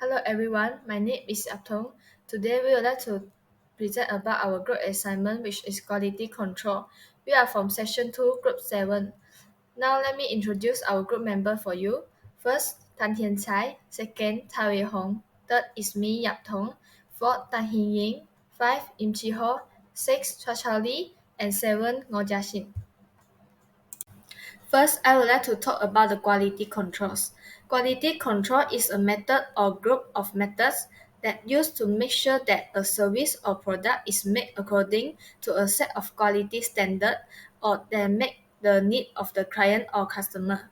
Hello everyone, my name is Aptong. Today we would like to present about our group assignment which is quality control. We are from section 2, group 7. Now let me introduce our group member for you. First, Tan Tian Chai. Second, Tai Wei Hong. Third is me, Yap Tong. Fourth, Tan Hin Ying. 5, Im Chi Ho. 6, Chua Chao Li. And 7, Ngo Jia Xin. First, I would like to talk about the quality controls. Quality control is a method or group of methods that used to make sure that a service or product is made according to a set of quality standard or that meet the need of the client or customer.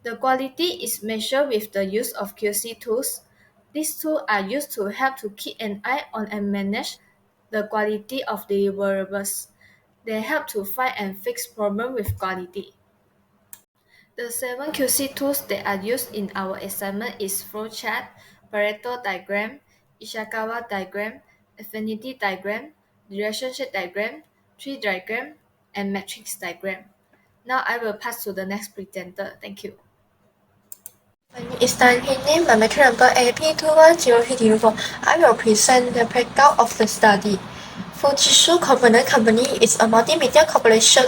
The quality is measured with the use of QC tools. These tools are used to help to keep an eye on and manage the quality of deliverables. They help to find and fix problems with quality. The 7 QC tools that are used in our assignment is flowchart, Pareto diagram, Ishikawa diagram, affinity diagram, relationship diagram, tree diagram, and matrix diagram. Now I will pass to the next presenter. Thank you. My name is Tan Hin Lim, my matric number AP210304. I will present the breakdown of the study. Fujitsu Component Company is a multimedia corporation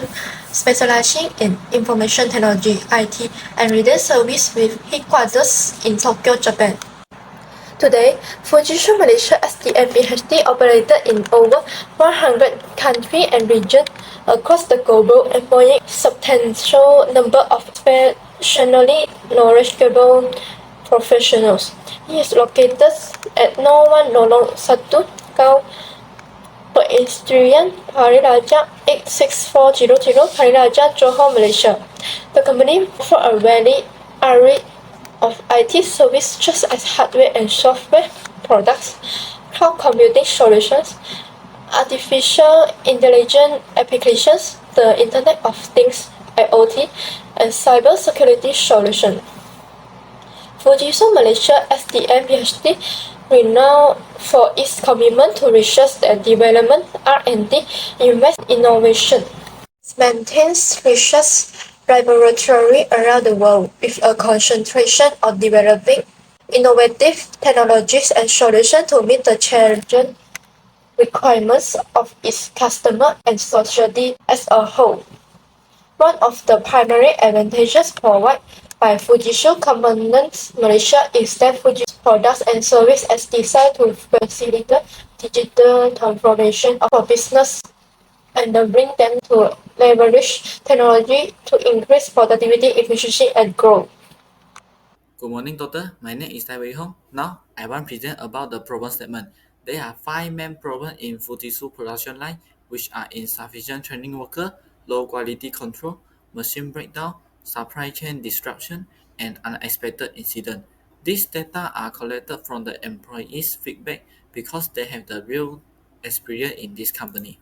specializing in information technology (IT) and related service with headquarters in Tokyo, Japan. Today, Fujitsu Malaysia SDM PhD operated in over 100 countries and regions across the globe, employing substantial number of professionally knowledgeable professionals. He is located at No. 1 Lorong 1 Kau Pedestrian Hari Raya 86400 Hari Raya, Johor, Malaysia. The company offers a wide array of IT services such as hardware and software products, cloud computing solutions, artificial intelligence applications, the Internet of Things (IoT), and cybersecurity solutions. Fujitsu Malaysia SDM PhD, renowned for its commitment to research and development (R&D), invest in innovation, maintains research laboratory around the world with a concentration on developing innovative technologies and solutions to meet the challenging requirements of its customers and society as a whole. One of the primary advantages provided by Fujitsu Components Malaysia is that Fujitsu products and services are designed to facilitate digital transformation of a business and bring them to leverage technology to increase productivity, efficiency, and growth. Good morning, Doctor. My name is Tai Wei Hong. Now, I want to present about the problem statement. There are 5 main problems in Fujitsu production line, which are insufficient training worker, low quality control, machine breakdown, supply chain disruption, and unexpected incident. These data are collected from the employees' feedback because they have the real experience in this company.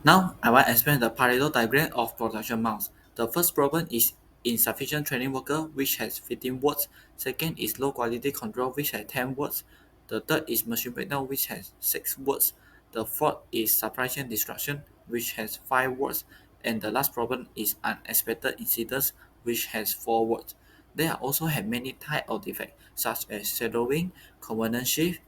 Now, I want to explain the Pareto diagram of production mouse. The first problem is insufficient training worker, which has 15 words. Second is low quality control, which has 10 words. The third is machine breakdown, which has 6 words. The fourth is supply chain disruption, which has 5 words. And the last problem is unexpected incidents, which has 4 words. There also have many types of defects, such as shadowing, component shift,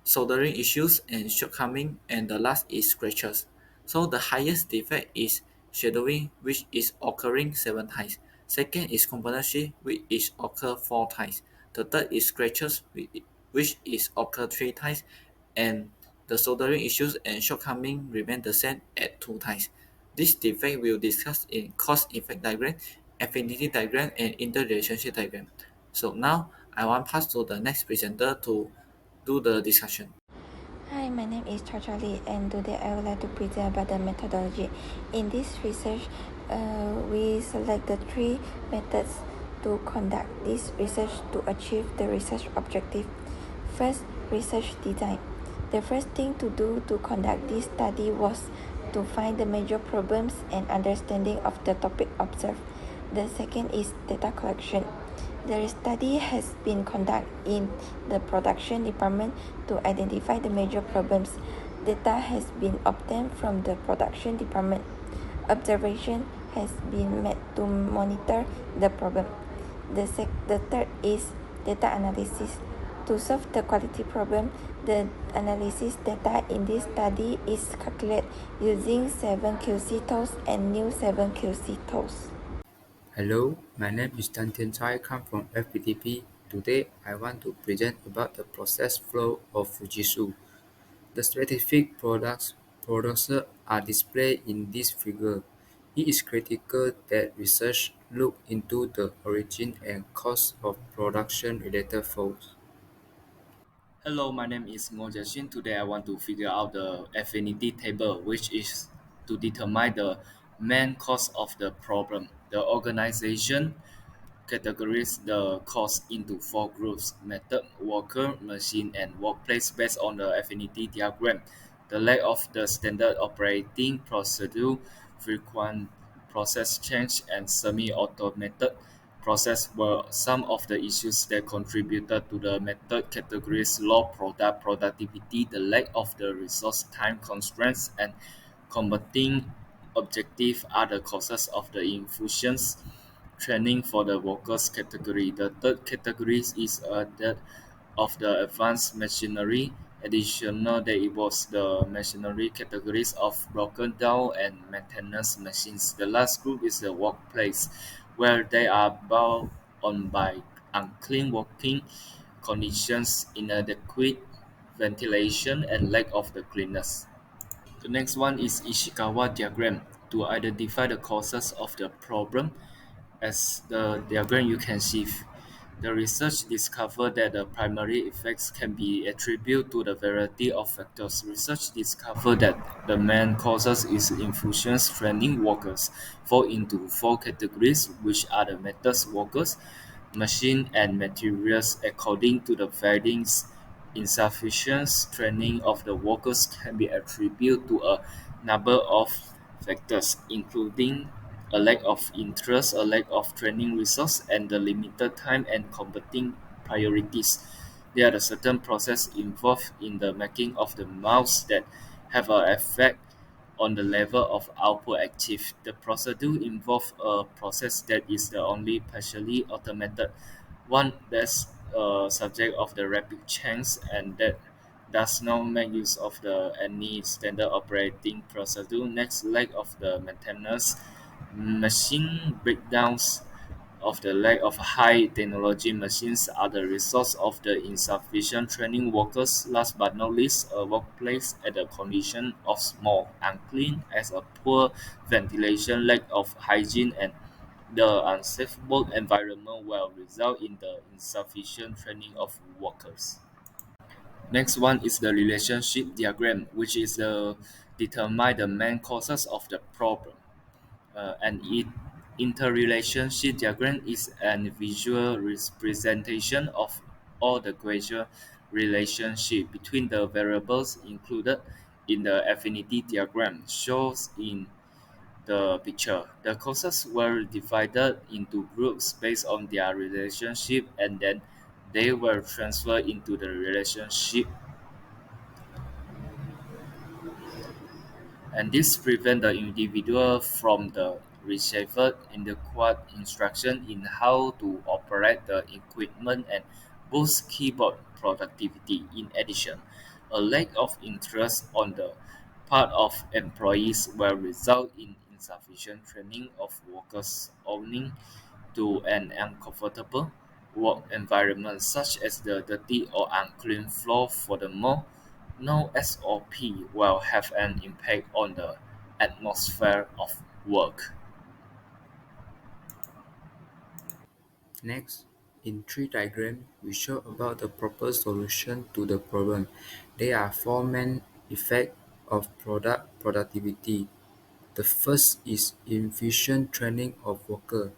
soldering issues and shortcoming, and the last is scratches. So the highest defect is shadowing, which is occurring 7 times. Second is component shift, which is occur 4 times. The third is scratches, which is occur 3 times, and the soldering issues and shortcoming remain the same at 2 times. This defect will discuss in cause-effect diagram, affinity diagram, and interrelationship diagram. So now I want to pass to the next presenter to do the discussion. Hi, my name is Chua Chao Li, and today I would like to present about the methodology. In this research, we select the 3 methods to conduct this research to achieve the research objective. First, research design. The first thing to do to conduct this study was to find the major problems and understanding of the topic observed. The second is data collection. The study has been conducted in the production department to identify the major problems. Data has been obtained from the production department. Observation has been made to monitor the problem. The third is data analysis. To solve the quality problem, the analysis data in this study is calculated using 7QC tools and new 7QC tools. Hello, my name is Tan Tian Chai, come from FPTP. Today, I want to present about the process flow of Fujitsu. The specific products are displayed in this figure. It is critical that research look into the origin and cause of production-related faults. Hello, my name is Mo Jiaxin. Today I want to figure out the affinity table, which is to determine the main cause of the problem. The organization categories the cause into four groups: method, worker, machine, and workplace based on the affinity diagram. The lack of the standard operating procedure, frequent process change, and semi-automated process were some of the issues that contributed to the method categories low product productivity, the lack of the resource time constraints, and combating objective are the causes of the inefficient training for the workers category. The third category is that of the advanced machinery. Additional, there was the machinery categories of broken down and maintenance machines. The last group is the workplace, where they are bound on by unclean working conditions, inadequate ventilation, and lack of the cleanness. The next one is Ishikawa diagram to identify the causes of the problem. As the diagram you can see, the research discovered that the primary effects can be attributed to the variety of factors. Research discovered that the main causes is infusion training workers fall into four categories, which are the methods workers, machine and materials. According to the findings, insufficient training of the workers can be attributed to a number of factors, including a lack of interest, a lack of training resource, and the limited time and competing priorities. There are the certain process involved in the making of the mouse that have an effect on the level of output active. The procedure involves a process that is the only partially automated one that's subject of the rapid change and that does not make use of the any standard operating procedure. Next, lack of the maintenance, machine breakdowns of the lack of high technology machines are the result of the insufficient training workers. Last but not least, a workplace at the condition of small, unclean as a poor ventilation, lack of hygiene, and the unsafe work environment will result in the insufficient training of workers. Next one is the relationship diagram, which is determine the main causes of the problem. An interrelationship diagram is an visual representation of all the causal relationship between the variables included in the affinity diagram shows in the picture. The causes were divided into groups based on their relationship and then they were transferred into the relationship, and this prevents the individual from the received inadequate instruction in how to operate the equipment and boost keyboard productivity. In addition, a lack of interest on the part of employees will result in insufficient training of workers owing to an uncomfortable work environment such as the dirty or unclean floor. Furthermore, no SOP will have an impact on the atmosphere of work. Next, in tree diagram, we show about the proper solution to the problem. There are four main effects of product productivity. The first is efficient training of worker.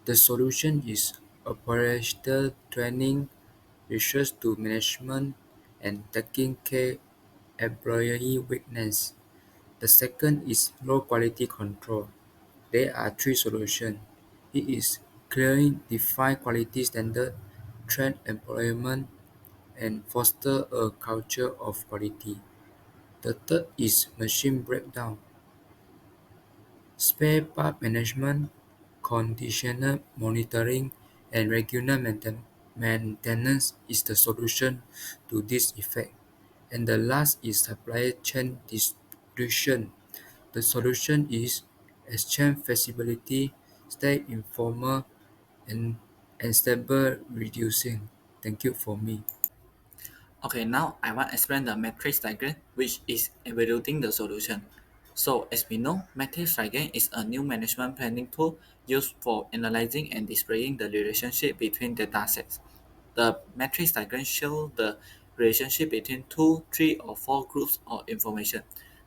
The solution is operational training, research to management, and taking care employee weakness. The second is low quality control. There are three solutions. It is clearly define quality standard, train employment, and foster a culture of quality. The third is machine breakdown, spare part management, conditional monitoring, and regular maintenance. Maintenance is the solution to this effect. And the last is supply chain distribution. The solution is exchange flexibility, stay informal, and, and stable reducing. Thank you for me. Okay, now I want to explain the matrix diagram, which is evaluating the solution. So, as we know, matrix diagram is a new management planning tool used for analyzing and displaying the relationship between data sets. The matrix diagram shows the relationship between two, three, or four groups of information.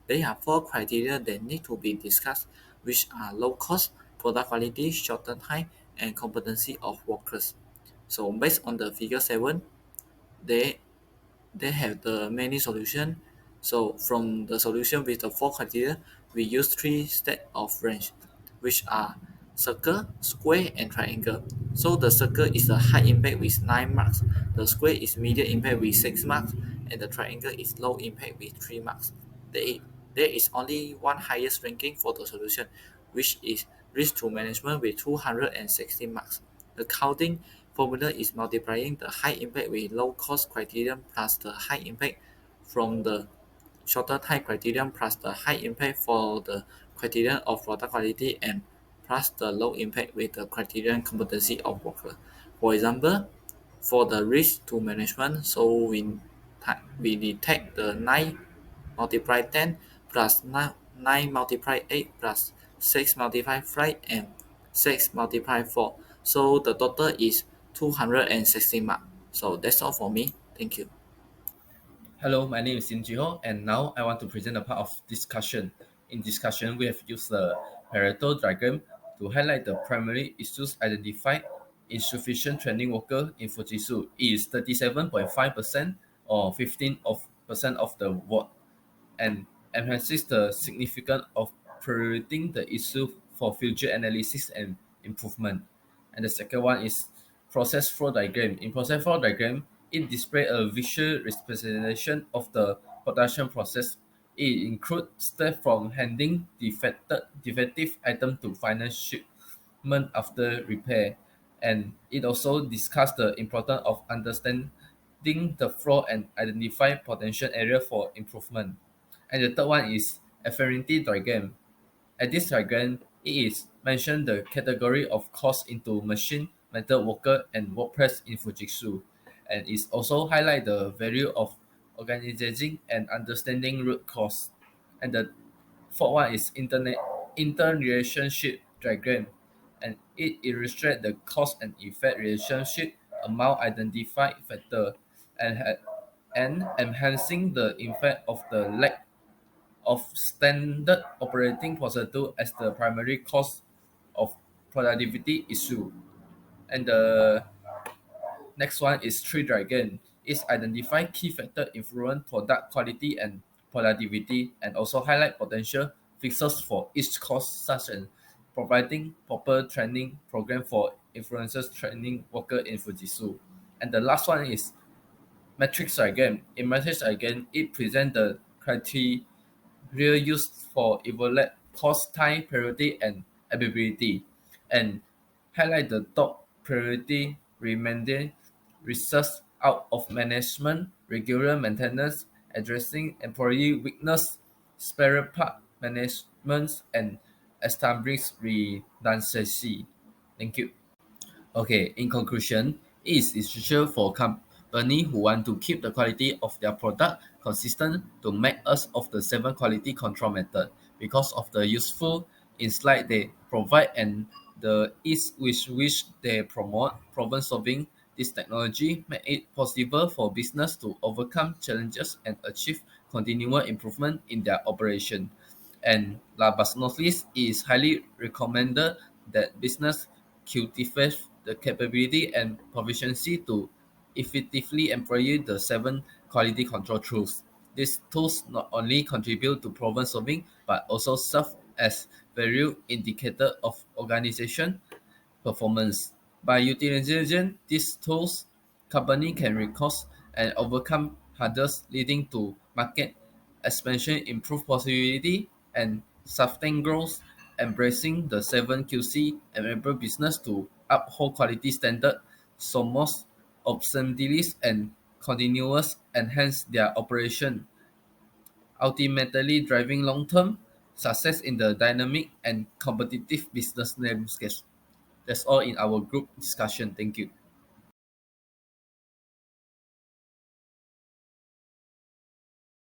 There are four criteria that need to be discussed, which are low cost, product quality, shorter time, and competency of workers. So, based on the figure 7, they they have the many solution. So from the solution with the four criteria, we use three set of range, which are circle, square, and triangle. So the circle is the high impact with 9 marks, the square is medium impact with 6 marks, and the triangle is low impact with 3 marks. There is only one highest ranking for the solution, which is risk to management with 260 marks. The counting formula is multiplying the high impact with low cost criterion plus the high impact from the shorter time criterion plus the high impact for the criterion of product quality and plus the low impact with the criterion competency of worker. For example, for the risk to management, so we detect the 9 multiply 10 plus 9 multiply 8 plus 6 multiply 5 and 6 multiply 4. So the total is 260 mark. So that's all for me. Thank you. Hello, my name is Xin Jiho, and now I want to present a part of discussion. In discussion, we have used the Pareto diagram to highlight the primary issues identified. Insufficient training worker in Fujitsu is 37.5% or 15% of the work, and emphasizes the significance of prioritizing the issue for future analysis and improvement. And the second one is process flow diagram. In process flow diagram, it displays a visual representation of the production process. It includes steps from handling defective item to final shipment after repair. And it also discusses the importance of understanding the flow and identify potential area for improvement. And the third one is affinity diagram. At this diagram, it is mentioned the category of cost into machine, metal worker, and WordPress in Fujitsu. And it also highlight the value of organizing and understanding root cause. And the fourth one is interrelationship diagram. And it illustrates the cause and effect relationship among identified factor and, and enhancing the impact of the lack of standard operating procedure as the primary cause of productivity issue. And the next one is tree dragon. It's identify key factor influence product quality and productivity and also highlight potential fixes for each cost such as providing proper training program for influencers training worker in Fujitsu. And the last one is matrix diagram. In matrix diagram, it presents the criteria used for evaluate cost, time, priority, and availability, and highlight the top priority remaining research out of management, regular maintenance, addressing employee weakness, spare part management, and establish redundancy. Thank you. Okay, in conclusion, it is essential for company who want to keep the quality of their product consistent to make use of the 7 quality control method because of the useful insight they provide and the ease with which they promote problem solving. This technology make it possible for business to overcome challenges and achieve continual improvement in their operation. And last but not least, it is highly recommended that business cultivate the capability and proficiency to effectively employ the 7 quality control tools. These tools not only contribute to problem solving but also serve as value indicator of organization performance. By utilizing these tools, company can recourse and overcome hurdles leading to market expansion, improve possibility, and sustain growth. Embracing the 7 QC enable business to uphold quality standard. So most obsolete and continuous enhance their operation, ultimately driving long-term success in the dynamic and competitive business landscape. That's all in our group discussion. Thank you.